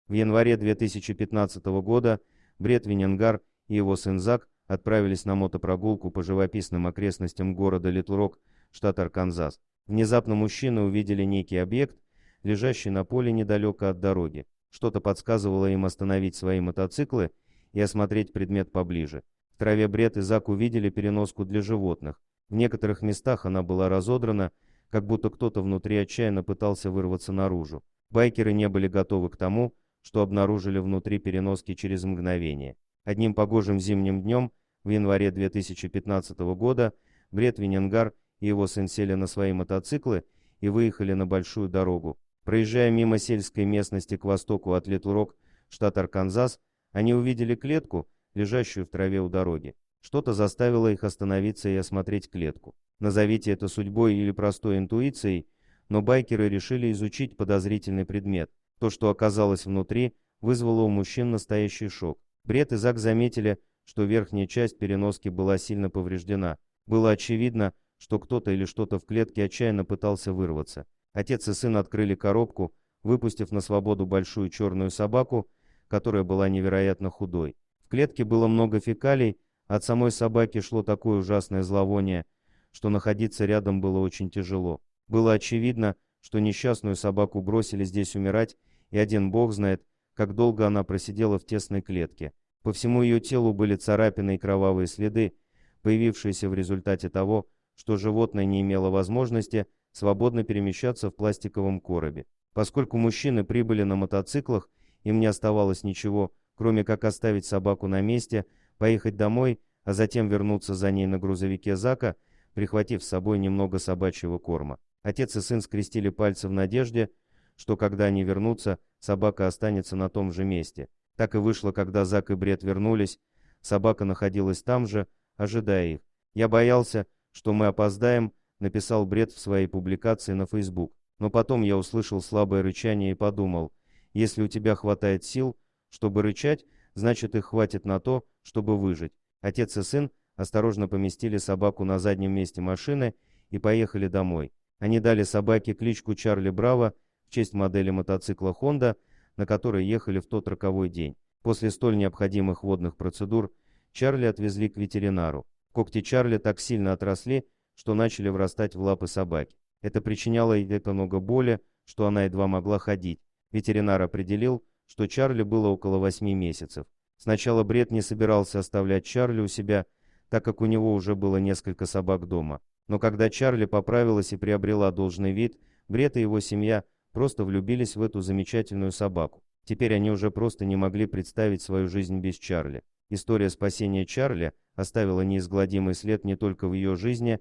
В январе 2015 года Бред Вененгар и его сын Зак отправились на мотопрогулку по живописным окрестностям города Литл Рок, штат Арканзас. Внезапно мужчины увидели некий объект, лежащий на поле недалеко от дороги. Что-то подсказывало им остановить свои мотоциклы и осмотреть предмет поближе. В траве Бред и Зак увидели переноску для животных. В некоторых местах она была разодрана, как будто кто-то внутри отчаянно пытался вырваться наружу. Байкеры не были готовы к тому, что обнаружили внутри переноски через мгновение. Одним погожим зимним днем в январе 2015 года Бред Вененгар и его сын сели на свои мотоциклы и выехали на большую дорогу. Проезжая мимо сельской местности к востоку от Литл Рок, штат Арканзас, они увидели клетку, лежащую в траве у дороги. Что-то заставило их остановиться и осмотреть клетку. Назовите это судьбой или простой интуицией, но байкеры решили изучить подозрительный предмет. То, что оказалось внутри, вызвало у мужчин настоящий шок. Бред и Зак заметили, что верхняя часть переноски была сильно повреждена. Было очевидно, что кто-то или что-то в клетке отчаянно пытался вырваться. Отец и сын открыли коробку, выпустив на свободу большую черную собаку, которая была невероятно худой. В клетке было много фекалий, от самой собаки шло такое ужасное зловоние, что находиться рядом было очень тяжело. Было очевидно, что несчастную собаку бросили здесь умирать, и один бог знает, как долго она просидела в тесной клетке. По всему ее телу были царапины и кровавые следы, появившиеся в результате того, что животное не имело возможности свободно перемещаться в пластиковом коробе. Поскольку мужчины прибыли на мотоциклах, им не оставалось ничего, кроме как оставить собаку на месте, поехать домой, а затем вернуться за ней на грузовике Зака, прихватив с собой немного собачьего корма. Отец и сын скрестили пальцы в надежде, что когда они вернутся, собака останется на том же месте. Так и вышло, когда Зак и Бред вернулись, собака находилась там же, ожидая их. «Я боялся, что мы опоздаем», — написал Бред в своей публикации на Facebook. Но потом я услышал слабое рычание и подумал, если у тебя хватает сил, чтобы рычать, значит их хватит на то, чтобы выжить. Отец и сын осторожно поместили собаку на заднем месте машины и поехали домой. Они дали собаке кличку Чарли Браво в честь модели мотоцикла Honda, на которой ехали в тот роковой день. После столь необходимых водных процедур Чарли отвезли к ветеринару. Когти Чарли так сильно отросли, что начали врастать в лапы собаки. Это причиняло ей так много боли, что она едва могла ходить. Ветеринар определил, что Чарли было около 8 месяцев. Сначала Бред не собирался оставлять Чарли у себя, так как у него уже было несколько собак дома. Но когда Чарли поправилась и приобрела должный вид, Бред и его семья просто влюбились в эту замечательную собаку. Теперь они уже просто не могли представить свою жизнь без Чарли. История спасения Чарли оставила неизгладимый след не только в ее жизни,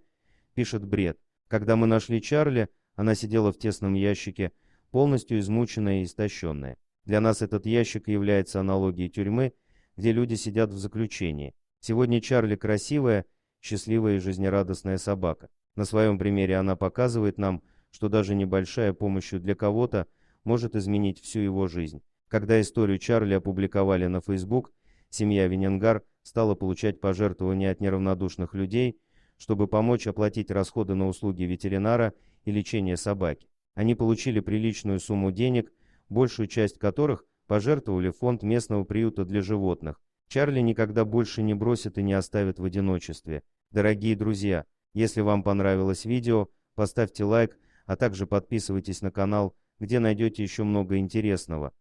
пишет Бред. Когда мы нашли Чарли, она сидела в тесном ящике, полностью измученная и истощенная. Для нас этот ящик является аналогией тюрьмы, где люди сидят в заключении. Сегодня Чарли красивая, счастливая и жизнерадостная собака. На своем примере она показывает нам, что даже небольшая помощь для кого-то может изменить всю его жизнь. Когда историю Чарли опубликовали на Facebook, семья Вененгар стала получать пожертвования от неравнодушных людей, чтобы помочь оплатить расходы на услуги ветеринара и лечение собаки. Они получили приличную сумму денег, большую часть которых пожертвовали в фонд местного приюта для животных. Чарли никогда больше не бросит и не оставит в одиночестве. Дорогие друзья, если вам понравилось видео, поставьте лайк, а также подписывайтесь на канал, где найдете еще много интересного.